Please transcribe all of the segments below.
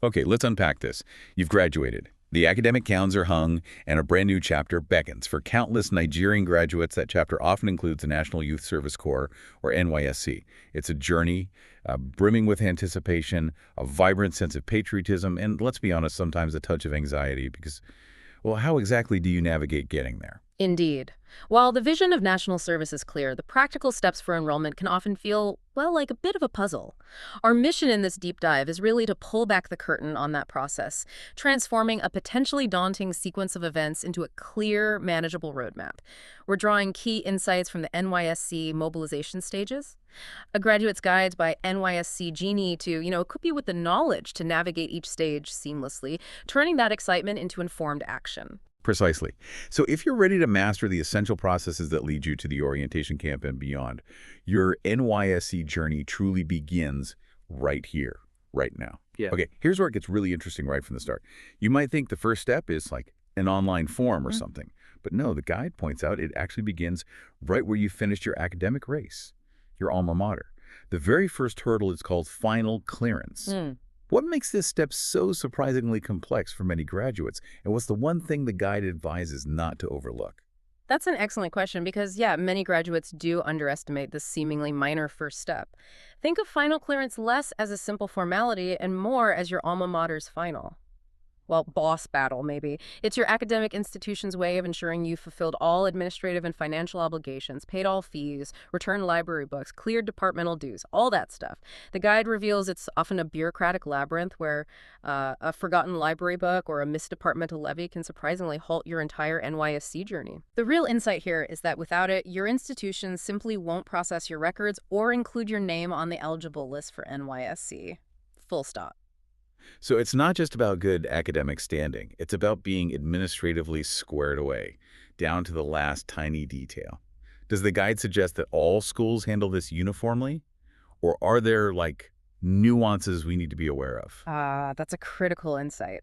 Okay, let's unpack this. You've graduated. The academic gowns are hung, and a brand new chapter beckons. For countless Nigerian graduates, that chapter often includes the National Youth Service Corps, or NYSC. It's a journey brimming with anticipation, a vibrant sense of patriotism, and let's be honest, sometimes a touch of anxiety because, well, how exactly do you navigate getting there? Indeed. While the vision of national service is clear, the practical steps for enrollment can often feel, well, like a bit of a puzzle. Our mission in this deep dive is really to pull back the curtain on that process, transforming a potentially daunting sequence of events into a clear, manageable roadmap. We're drawing key insights from the NYSC mobilization stages, a graduate's guide by NYSC Genie to, equip you with the knowledge to navigate each stage seamlessly, turning that excitement into informed action. Precisely. So if you're ready to master the essential processes that lead you to the orientation camp and beyond, your NYSC journey truly begins right here, right now. Yeah. Okay, here's where it gets really interesting right from the start. You might think the first step is like an online form or something, but no, the guide points out it actually begins right where you finished your academic race, your alma mater. The very first hurdle is called final clearance. What makes this step so surprisingly complex for many graduates, and what's the one thing the guide advises not to overlook? That's an excellent question because, yeah, many graduates do underestimate this seemingly minor first step. Think of final clearance less as a simple formality and more as your alma mater's final. Well, boss battle, maybe. It's your academic institution's way of ensuring you fulfilled all administrative and financial obligations, paid all fees, returned library books, cleared departmental dues, all that stuff. The guide reveals it's often a bureaucratic labyrinth where a forgotten library book or a missed departmental levy can surprisingly halt your entire NYSC journey. The real insight here is that without it, your institution simply won't process your records or include your name on the eligible list for NYSC. Full stop. So it's not just about good academic standing. It's about being administratively squared away, down to the last tiny detail. Does the guide suggest that all schools handle this uniformly? Or are there, like, nuances we need to be aware of? That's a critical insight.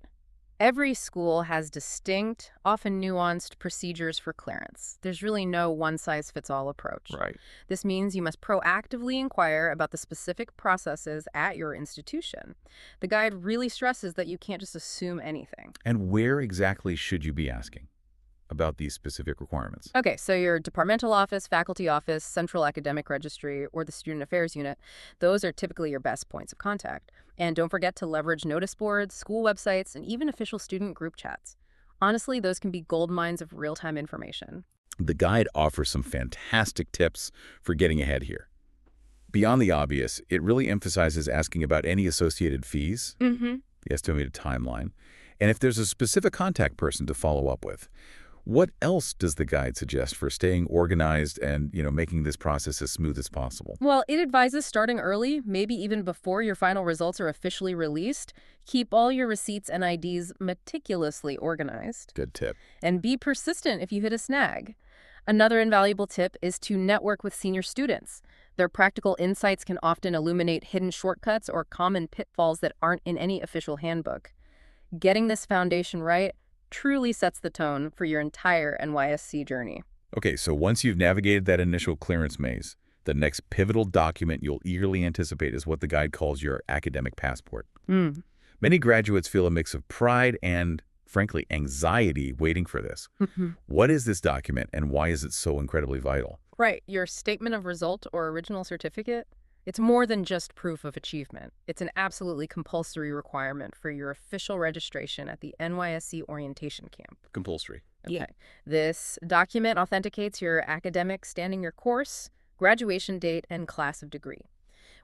Every school has distinct, often nuanced procedures for clearance. There's really no one-size-fits-all approach. Right. This means you must proactively inquire about the specific processes at your institution. The guide really stresses that you can't just assume anything. And where exactly should you be asking about these specific requirements? Okay, so your departmental office, faculty office, central academic registry, or the student affairs unit, those are typically your best points of contact. And don't forget to leverage notice boards, school websites, and even official student group chats. Honestly, those can be gold mines of real-time information. The guide offers some fantastic tips for getting ahead here. Beyond the obvious, it really emphasizes asking about any associated fees, the estimated timeline, and if there's a specific contact person to follow up with. What else does the guide suggest for staying organized and, making this process as smooth as possible? Well, it advises starting early, maybe even before your final results are officially released. Keep all your receipts and IDs meticulously organized. Good tip. And be persistent if you hit a snag. Another invaluable tip is to network with senior students. Their practical insights can often illuminate hidden shortcuts or common pitfalls that aren't in any official handbook. Getting this foundation right truly sets the tone for your entire NYSC journey. Okay, so once you've navigated that initial clearance maze, the next pivotal document you'll eagerly anticipate is what the guide calls your academic passport. Many graduates feel a mix of pride and, frankly, anxiety waiting for this. What is this document and why is it so incredibly vital? Right, your statement of result or original certificate. It's more than just proof of achievement. It's an absolutely compulsory requirement for your official registration at the NYSC orientation camp. Compulsory. Okay. This document authenticates your academic standing, your course, graduation date, and class of degree.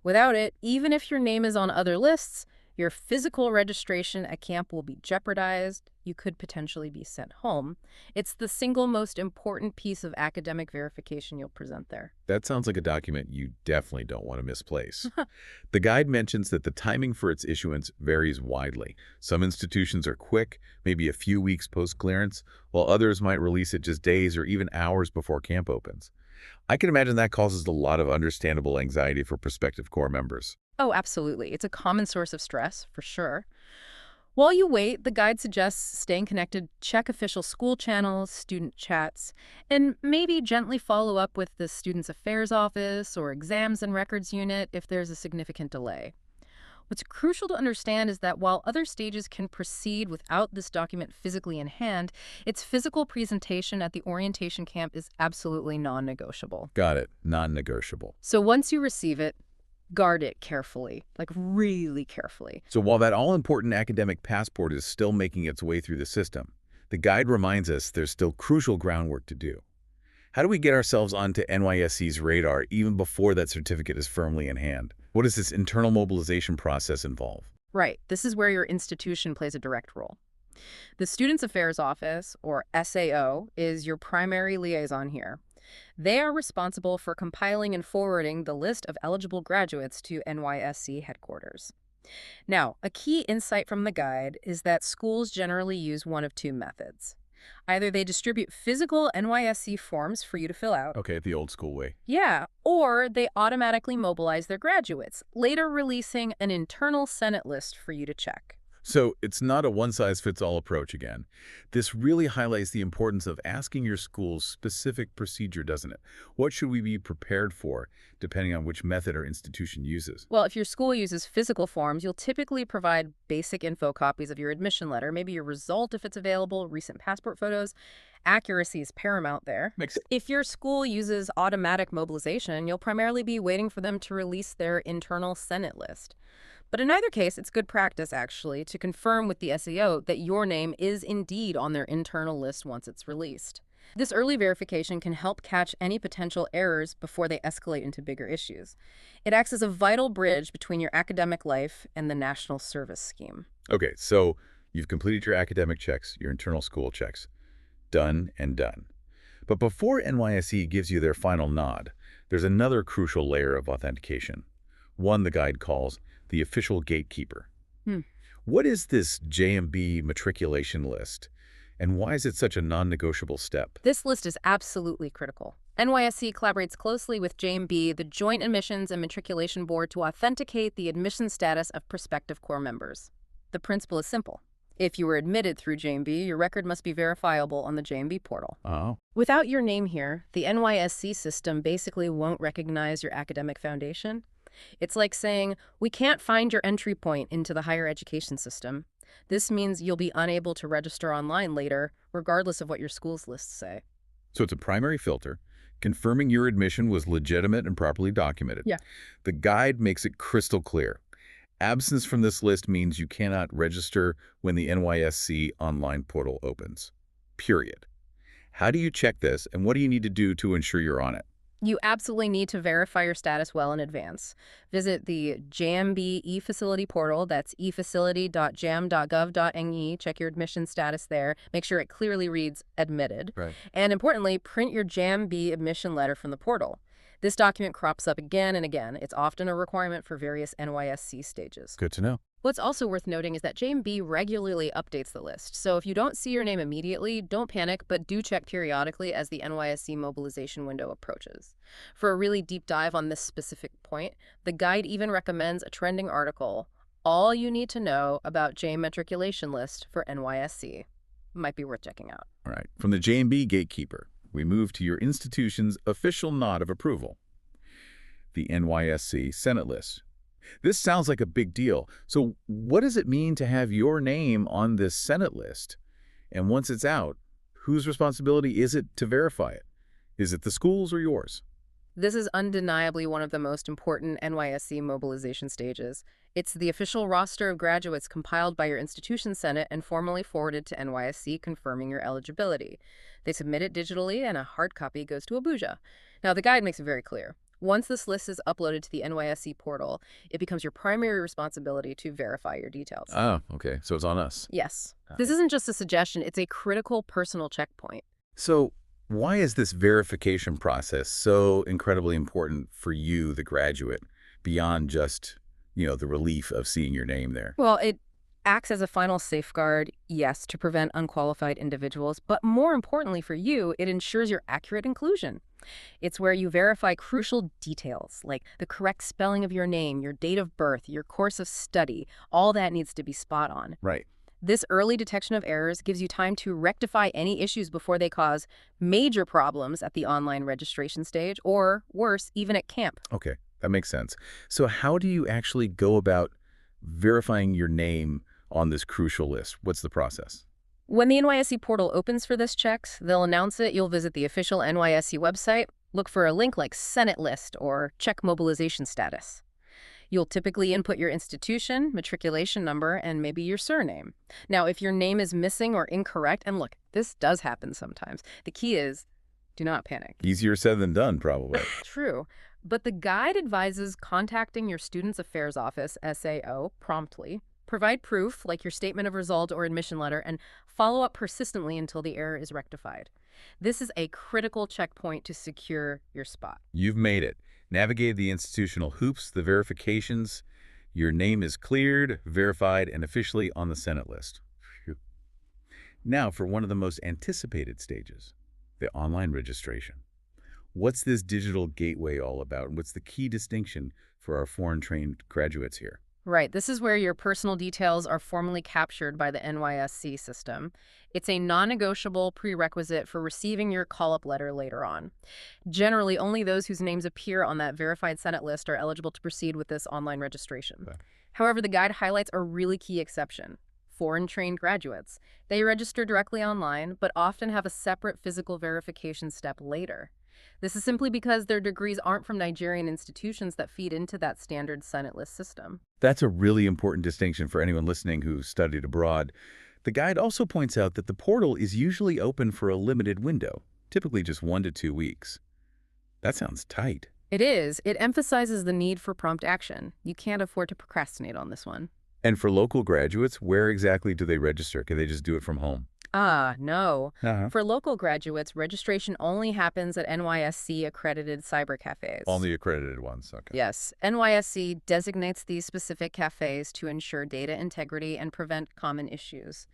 Without it, even if your name is on other lists, your physical registration at camp will be jeopardized. You could potentially be sent home. It's the single most important piece of academic verification you'll present there. That sounds like a document you definitely don't want to misplace. The guide mentions that the timing for its issuance varies widely. Some institutions are quick, maybe a few weeks post-clearance, while others might release it just days or even hours before camp opens. I can imagine that causes a lot of understandable anxiety for prospective Corps members. Oh, absolutely. It's a common source of stress, for sure. While you wait, the guide suggests staying connected, check official school channels, student chats, and maybe gently follow up with the Students' Affairs Office or Exams and Records Unit if there's a significant delay. What's crucial to understand is that while other stages can proceed without this document physically in hand, its physical presentation at the orientation camp is absolutely non-negotiable. Got it. Non-negotiable. So once you receive it, guard it carefully, like really carefully. So while that all-important academic passport is still making its way through the system, the guide reminds us there's still crucial groundwork to do. How do we get ourselves onto NYSC's radar even before that certificate is firmly in hand? What does this internal mobilization process involve? Right, this is where your institution plays a direct role. The Students Affairs Office, or SAO, is your primary liaison here. They are responsible for compiling and forwarding the list of eligible graduates to NYSC headquarters. Now, a key insight from the guide is that schools generally use one of two methods. Either they distribute physical NYSC forms for you to fill out. Okay, the old school way. Yeah, or they automatically mobilize their graduates, later releasing an internal Senate list for you to check. So it's not a one-size-fits-all approach again. This really highlights the importance of asking your school's specific procedure, doesn't it? What should we be prepared for, depending on which method or institution uses? Well, if your school uses physical forms, you'll typically provide basic info copies of your admission letter, maybe your result if it's available, recent passport photos. Accuracy is paramount there. Makes sense. If your school uses automatic mobilization, you'll primarily be waiting for them to release their internal Senate list. But in either case, it's good practice, actually, to confirm with the SEO that your name is indeed on their internal list once it's released. This early verification can help catch any potential errors before they escalate into bigger issues. It acts as a vital bridge between your academic life and the national service scheme. Okay, so you've completed your academic checks, your internal school checks. Done and done. But before NYSC gives you their final nod, there's another crucial layer of authentication, one the guide calls the official gatekeeper. What is this JMB matriculation list, and why is it such a non-negotiable step? This list is absolutely critical. NYSC collaborates closely with JMB, the Joint Admissions and Matriculation Board, to authenticate the admission status of prospective core members. The principle is simple. If you were admitted through JMB, your record must be verifiable on the JMB portal. Oh. Without your name here, the NYSC system basically won't recognize your academic foundation. It's like saying, we can't find your entry point into the higher education system. This means you'll be unable to register online later, regardless of what your school's lists say. So it's a primary filter, confirming your admission was legitimate and properly documented. Yeah. The guide makes it crystal clear. Absence from this list means you cannot register when the NYSC online portal opens. Period. How do you check this, and what do you need to do to ensure you're on it? You absolutely need to verify your status well in advance. Visit the JMB eFacility portal, that's efacility.jam.gov.ne. Check your admission status there. Make sure it clearly reads admitted. Right. And importantly, print your JMB admission letter from the portal. This document crops up again and again. It's often a requirement for various NYSC stages. Good to know. What's also worth noting is that JMB regularly updates the list. So if you don't see your name immediately, don't panic, but do check periodically as the NYSC mobilization window approaches. For a really deep dive on this specific point, the guide even recommends a trending article, All You Need to Know About J Matriculation List for NYSC. Might be worth checking out. All right. From the JMB gatekeeper, we move to your institution's official nod of approval, the NYSC Senate list. This sounds like a big deal. So what does it mean to have your name on this Senate list? And once it's out, whose responsibility is it to verify it? Is it the school's or yours? This is undeniably one of the most important NYSC mobilization stages. It's the official roster of graduates compiled by your institution senate and formally forwarded to NYSC confirming your eligibility. They submit it digitally and a hard copy goes to Abuja. Now, the guide makes it very clear. Once this list is uploaded to the NYSC portal, it becomes your primary responsibility to verify your details. Oh, okay. So it's on us. Yes. This isn't just a suggestion, it's a critical personal checkpoint. So why is this verification process so incredibly important for you, the graduate, beyond just, the relief of seeing your name there? Well, it acts as a final safeguard, yes, to prevent unqualified individuals, but more importantly for you, it ensures your accurate inclusion. It's where you verify crucial details, like the correct spelling of your name, your date of birth, your course of study. All that needs to be spot on. Right. This early detection of errors gives you time to rectify any issues before they cause major problems at the online registration stage, or worse, even at camp. Okay, that makes sense. So how do you actually go about verifying your name on this crucial list. What's the process? When the NYSC portal opens for this check, they'll announce it. You'll visit the official NYSC website, look for a link like Senate List or check mobilization status. You'll typically input your institution, matriculation number, and maybe your surname. Now, if your name is missing or incorrect, and look, this does happen sometimes, the key is do not panic. Easier said than done, probably. True. But the guide advises contacting your Students Affairs Office, SAO, promptly. Provide proof, like your statement of result or admission letter, and follow up persistently until the error is rectified. This is a critical checkpoint to secure your spot. You've made it. Navigated the institutional hoops, the verifications. Your name is cleared, verified, and officially on the Senate list. Phew. Now for one of the most anticipated stages, the online registration. What's this digital gateway all about, and what's the key distinction for our foreign-trained graduates here? Right. This is where your personal details are formally captured by the NYSC system. It's a non-negotiable prerequisite for receiving your call-up letter later on. Generally, only those whose names appear on that verified Senate list are eligible to proceed with this online registration. Okay. However, the guide highlights a really key exception. Foreign-trained graduates. They register directly online, but often have a separate physical verification step later. This is simply because their degrees aren't from Nigerian institutions that feed into that standard Senate list system. That's a really important distinction for anyone listening who studied abroad. The guide also points out that the portal is usually open for a limited window, typically just 1 to 2 weeks. That sounds tight. It is. It emphasizes the need for prompt action. You can't afford to procrastinate on this one. And for local graduates, where exactly do they register? Can they just do it from home? No. Uh-huh. For local graduates, registration only happens at NYSC-accredited cyber cafes. Only accredited ones, okay. Yes. NYSC designates these specific cafes to ensure data integrity and prevent common issues.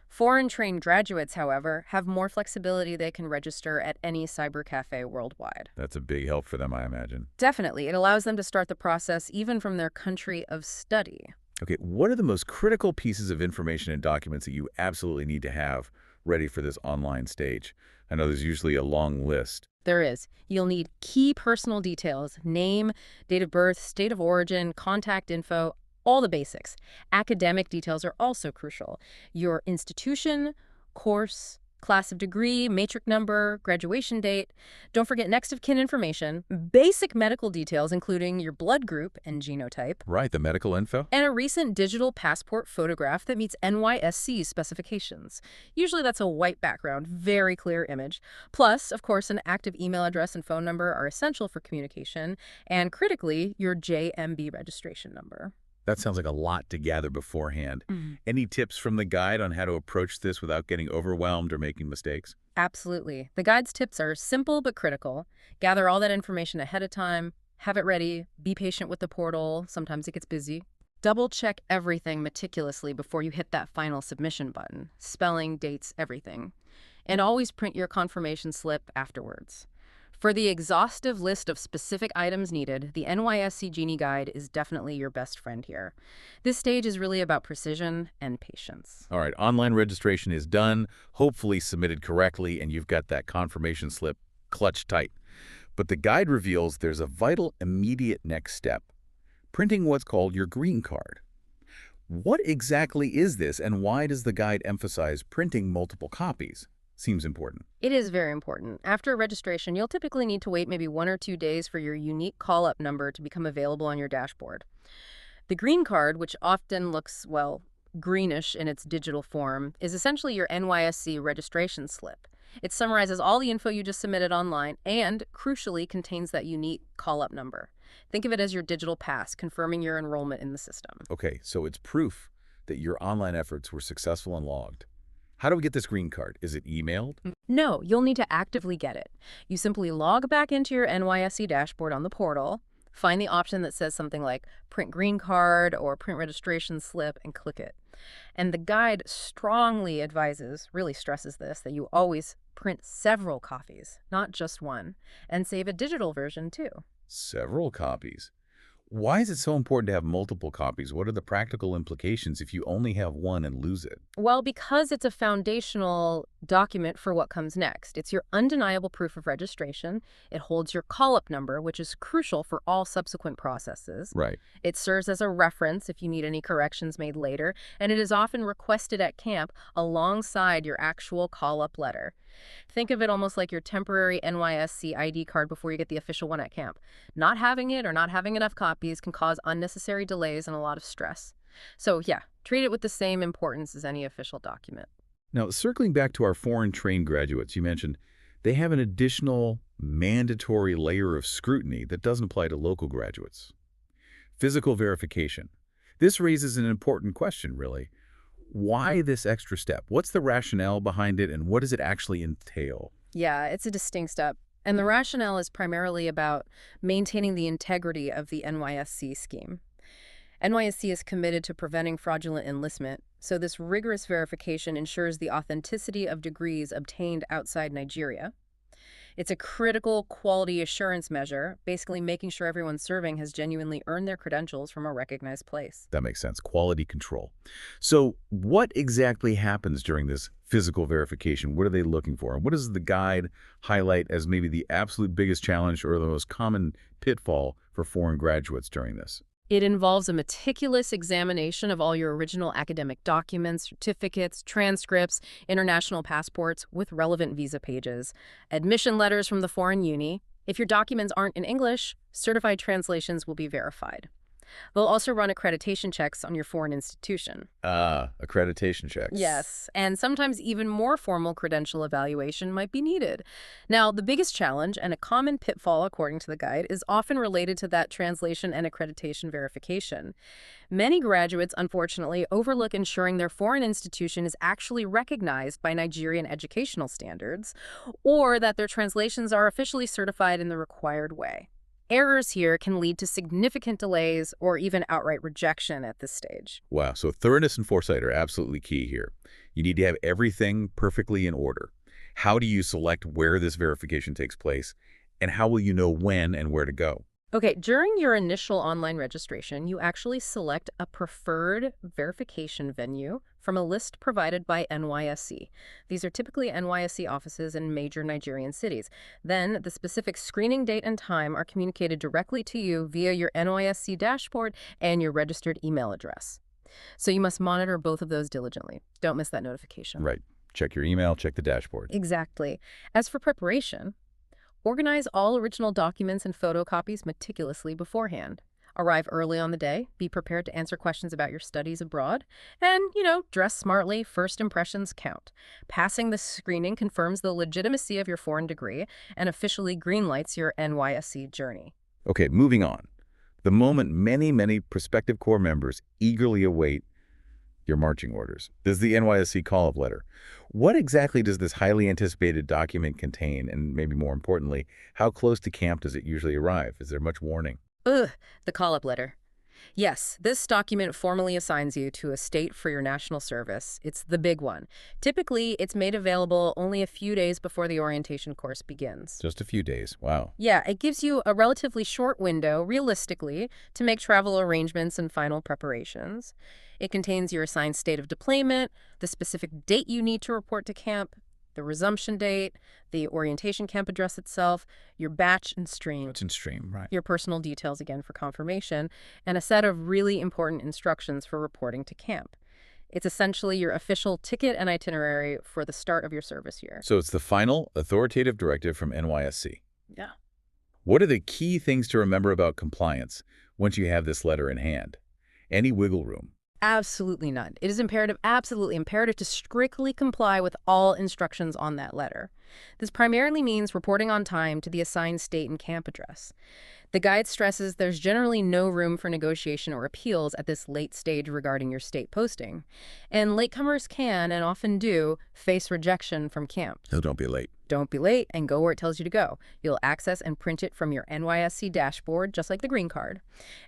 Foreign-trained graduates, however, have more flexibility. They can register at any cyber cafe worldwide. That's a big help for them, I imagine. Definitely. It allows them to start the process even from their country of study. Okay, what are the most critical pieces of information and documents that you absolutely need to have ready for this online stage? I know there's usually a long list. There is. You'll need key personal details: name, date of birth, state of origin, contact info, all the basics. Academic details are also crucial. Your institution, course, class of degree, matric number, graduation date. Don't forget next of kin information, basic medical details including your blood group and genotype, Right, the medical info? and a recent digital passport photograph that meets NYSC specifications. Usually that's a white background, very clear image. Plus, of course, an active email address and phone number are essential for communication, and critically, your JMB registration number. That sounds like a lot to gather beforehand. Any tips from the guide on how to approach this without getting overwhelmed or making mistakes? Absolutely. The guide's tips are simple but critical. Gather all that information ahead of time, have it ready, be patient with the portal, sometimes it gets busy. Double-check everything meticulously before you hit that final submission button. Spelling, dates, everything. And always print your confirmation slip afterwards. For the exhaustive list of specific items needed, the NYSC Genie Guide is definitely your best friend here. This stage is really about precision and patience. All right, online registration is done, hopefully submitted correctly, and you've got that confirmation slip clutched tight. But the guide reveals there's a vital, immediate next step: printing what's called your green card. What exactly is this, and why does the guide emphasize printing multiple copies? Seems important. It is very important. After registration, you'll typically need to wait maybe 1 or 2 days for your unique call-up number to become available on your dashboard. The green card, which often looks, well, greenish in its digital form, is essentially your NYSC registration slip. It summarizes all the info you just submitted online and, crucially, contains that unique call-up number. Think of it as your digital pass, confirming your enrollment in the system. Okay, so it's proof that your online efforts were successful and logged. How do we get this green card? Is it emailed? No, you'll need to actively get it. You simply log back into your NYSC dashboard on the portal, find the option that says something like print green card or print registration slip, and click it. And the guide strongly advises, really stresses this, that you always print several copies, not just one, and save a digital version too. Several copies. Why is it so important to have multiple copies? What are the practical implications if you only have one and lose it? Well, because it's a foundational document for what comes next. It's your undeniable proof of registration. It holds your call-up number, which is crucial for all subsequent processes. Right. It serves as a reference if you need any corrections made later, and it is often requested at camp alongside your actual call-up letter. Think of it almost like your temporary NYSC ID card before you get the official one at camp. Not having it or not having enough copies can cause unnecessary delays and a lot of stress. So yeah, treat it with the same importance as any official document. Now, circling back to our foreign-trained graduates, you mentioned they have an additional mandatory layer of scrutiny that doesn't apply to local graduates. Physical verification. This raises an important question, really. Why this extra step? What's the rationale behind it, and what does it actually entail? Yeah, it's a distinct step. And the rationale is primarily about maintaining the integrity of the NYSC scheme. NYSC is committed to preventing fraudulent enlistment, so this rigorous verification ensures the authenticity of degrees obtained outside Nigeria. It's a critical quality assurance measure, basically making sure everyone serving has genuinely earned their credentials from a recognized place. That makes sense. Quality control. So what exactly happens during this physical verification? What are they looking for? And what does the guide highlight as maybe the absolute biggest challenge or the most common pitfall for foreign graduates during this? It involves a meticulous examination of all your original academic documents, certificates, transcripts, international passports with relevant visa pages, admission letters from the foreign uni. If your documents aren't in English, certified translations will be verified. They'll also run accreditation checks on your foreign institution. Accreditation checks. Yes, and sometimes even more formal credential evaluation might be needed. Now, the biggest challenge and a common pitfall, according to the guide, is often related to that translation and accreditation verification. Many graduates, unfortunately, overlook ensuring their foreign institution is actually recognized by Nigerian educational standards, or that their translations are officially certified in the required way. Errors here can lead to significant delays or even outright rejection at this stage. Wow, so thoroughness and foresight are absolutely key here. You need to have everything perfectly in order. How do you select where this verification takes place, and how will you know when and where to go? Okay, during your initial online registration, you actually select a preferred verification venue from a list provided by NYSC. These are typically NYSC offices in major Nigerian cities. Then, the specific screening date and time are communicated directly to you via your NYSC dashboard and your registered email address. So you must monitor both of those diligently. Don't miss that notification. Right. Check your email, check the dashboard. Exactly. As for preparation, organize all original documents and photocopies meticulously beforehand. Arrive early on the day, be prepared to answer questions about your studies abroad, and, dress smartly. First impressions count. Passing the screening confirms the legitimacy of your foreign degree and officially greenlights your NYSC journey. Okay, moving on. The moment many prospective Corps members eagerly await your marching orders. This is the NYSC call-up letter. What exactly does this highly anticipated document contain? And maybe more importantly, how close to camp does it usually arrive? Is there much warning? The call-up letter. Yes, this document formally assigns you to a state for your national service. It's the big one. Typically, it's made available only a few days before the orientation course begins. Just a few days. Wow. Yeah, it gives you a relatively short window, realistically, to make travel arrangements and final preparations. It contains your assigned state of deployment, the specific date you need to report to camp, the resumption date, the orientation camp address itself, your batch and stream. It's in stream, right. Your personal details again for confirmation, and a set of really important instructions for reporting to camp. It's essentially your official ticket and itinerary for the start of your service year. So it's the final authoritative directive from NYSC. Yeah. What are the key things to remember about compliance once you have this letter in hand? Any wiggle room? Absolutely none. It is imperative, absolutely imperative, to strictly comply with all instructions on that letter. This primarily means reporting on time to the assigned state and camp address. The guide stresses there's generally no room for negotiation or appeals at this late stage regarding your state posting. And latecomers can, and often do, face rejection from camp. So don't be late. Don't be late and go where it tells you to go. You'll access and print it from your NYSC dashboard, just like the green card.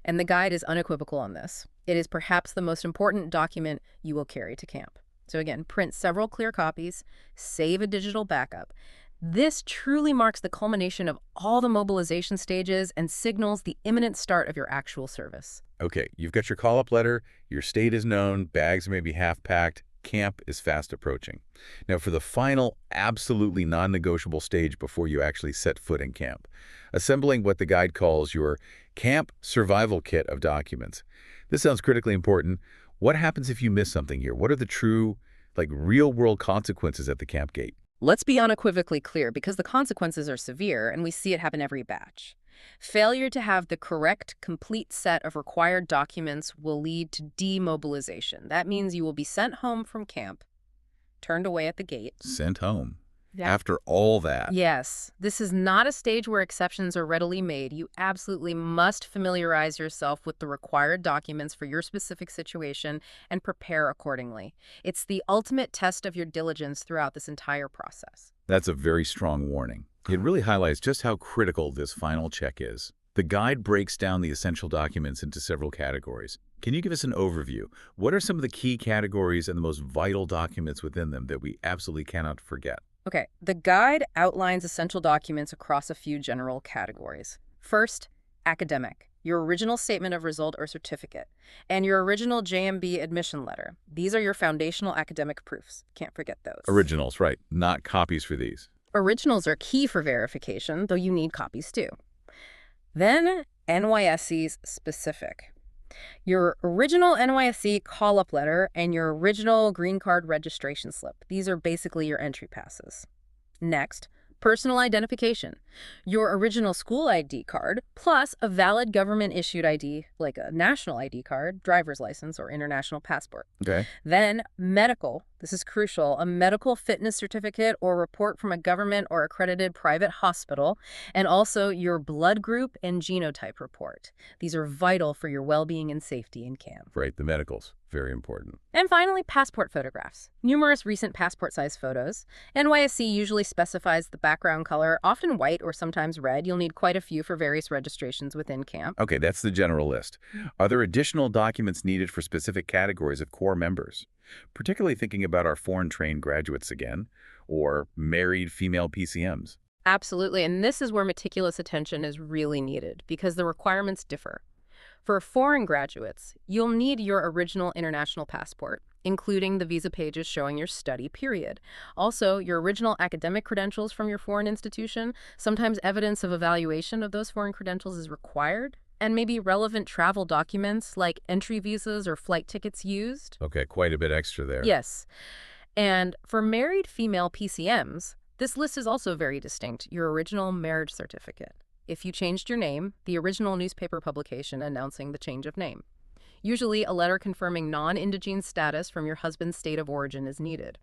And the guide is unequivocal on this. It is perhaps the most important document you will carry to camp. So again, print several clear copies, save a digital backup. This truly marks the culmination of all the mobilization stages and signals the imminent start of your actual service. Okay, you've got your call-up letter, your state is known, bags may be half-packed. camp is fast approaching. Now, for the final, absolutely non-negotiable stage before you actually set foot in camp, assembling what the guide calls your camp survival kit of documents. This sounds critically important. What happens if you miss something here? What are the true, real-world consequences at the camp gate? Let's be unequivocally clear, because the consequences are severe, and we see it happen every batch. Failure to have the correct, complete set of required documents will lead to demobilization. That means you will be sent home from camp, turned away at the gate. Sent home. Yeah. After all that. Yes, this is not a stage where exceptions are readily made. You absolutely must familiarize yourself with the required documents for your specific situation and prepare accordingly. It's the ultimate test of your diligence throughout this entire process. That's a very strong warning. It really highlights just how critical this final check is. The guide breaks down the essential documents into several categories. Can you give us an overview? What are some of the key categories and the most vital documents within them that we absolutely cannot forget? Okay, the guide outlines essential documents across a few general categories. First, academic, your original statement of result or certificate, and your original JMB admission letter. These are your foundational academic proofs. Can't forget those. Originals, right. Not copies for these. Originals are key for verification, though you need copies too. Then, NYSC's specific. Your original NYSC call-up letter and your original green card registration slip. These are basically your entry passes. Next, personal identification. Your original school ID card, plus a valid government-issued ID, like a national ID card, driver's license, or international passport. Okay. Then, medical. This is crucial. A medical fitness certificate or report from a government or accredited private hospital, and also your blood group and genotype report. These are vital for your well-being and safety in camp. Right, the medicals. Very important. And finally, passport photographs. Numerous recent passport-size photos. NYSC usually specifies the background color, often white or sometimes red. You'll need quite a few for various registrations within camp. Okay, that's the general list. Are there additional documents needed for specific categories of core members? Particularly thinking about our foreign-trained graduates again, or married female PCMs. Absolutely, and this is where meticulous attention is really needed, because the requirements differ. For foreign graduates, you'll need your original international passport, including the visa pages showing your study period. Also, your original academic credentials from your foreign institution. Sometimes evidence of evaluation of those foreign credentials is required, and maybe relevant travel documents like entry visas or flight tickets used. Okay, quite a bit extra there. Yes. And for married female PCMs, this list is also very distinct. Your original marriage certificate. If you changed your name, the original newspaper publication announcing the change of name. Usually, a letter confirming non-indigene status from your husband's state of origin is needed.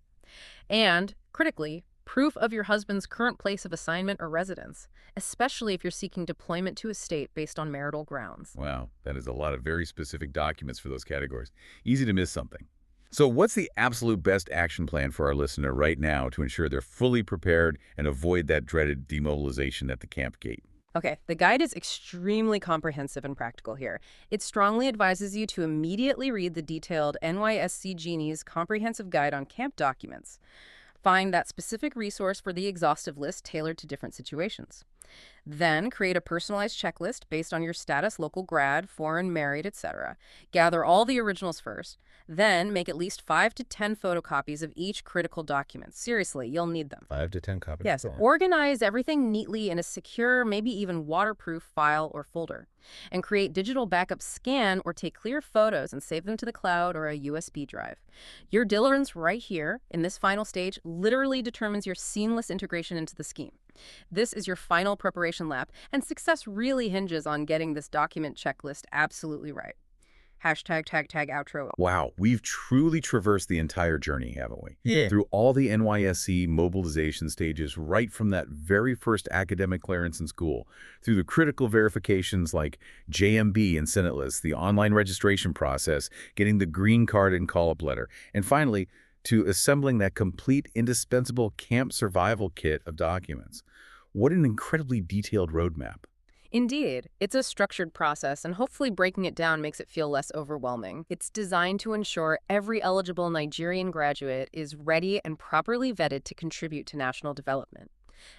And, critically, proof of your husband's current place of assignment or residence, especially if you're seeking deployment to a state based on marital grounds. Wow, that is a lot of very specific documents for those categories. Easy to miss something. So what's the absolute best action plan for our listener right now to ensure they're fully prepared and avoid that dreaded demobilization at the camp gate? Okay, the guide is extremely comprehensive and practical here. It strongly advises you to immediately read the detailed NYSC Genie's comprehensive guide on camp documents. Find that specific resource for the exhaustive list tailored to different situations. Then create a personalized checklist based on your status, local grad, foreign, married, etc. Gather all the originals first. Then make at least 5 to 10 photocopies of each critical document. Seriously, you'll need them. 5 to 10 copies. Yes, organize everything neatly in a secure, maybe even waterproof file or folder. And create digital backup, scan or take clear photos and save them to the cloud or a USB drive. Your diligence right here in this final stage literally determines your seamless integration into the scheme. This is your final preparation lap, and success really hinges on getting this document checklist absolutely right. Hashtag tag outro. Wow, we've truly traversed the entire journey, haven't we? Yeah. Through all the NYSC mobilization stages, right from that very first academic clearance in school, through the critical verifications like JMB and Senate lists, the online registration process, getting the green card and call-up letter, and finally, to assembling that complete, indispensable camp survival kit of documents. What an incredibly detailed roadmap. Indeed, it's a structured process, and hopefully breaking it down makes it feel less overwhelming. It's designed to ensure every eligible Nigerian graduate is ready and properly vetted to contribute to national development.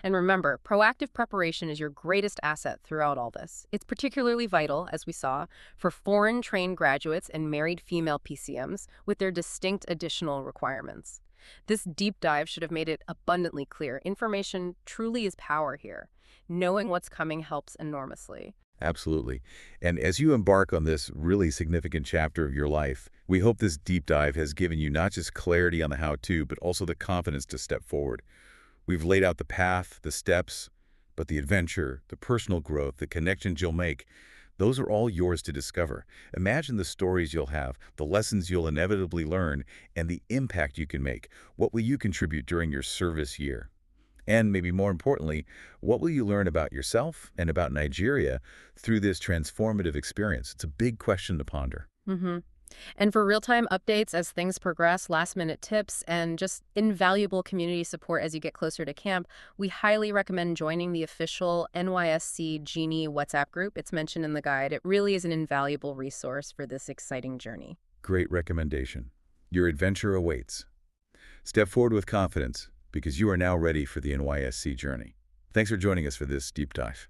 And remember, proactive preparation is your greatest asset throughout all this. It's particularly vital, as we saw, for foreign-trained graduates and married female PCMs with their distinct additional requirements. This deep dive should have made it abundantly clear. Information truly is power here. Knowing what's coming helps enormously. Absolutely. And as you embark on this really significant chapter of your life, we hope this deep dive has given you not just clarity on the how-to, but also the confidence to step forward. We've laid out the path, the steps, but the adventure, the personal growth, the connections you'll make, those are all yours to discover. Imagine the stories you'll have, the lessons you'll inevitably learn, and the impact you can make. What will you contribute during your service year? And maybe more importantly, what will you learn about yourself and about Nigeria through this transformative experience? It's a big question to ponder. Mm-hmm. And for real-time updates as things progress, last-minute tips, and just invaluable community support as you get closer to camp, we highly recommend joining the official NYSC Genie WhatsApp group. It's mentioned in the guide. It really is an invaluable resource for this exciting journey. Great recommendation. Your adventure awaits. Step forward with confidence because you are now ready for the NYSC journey. Thanks for joining us for this deep dive.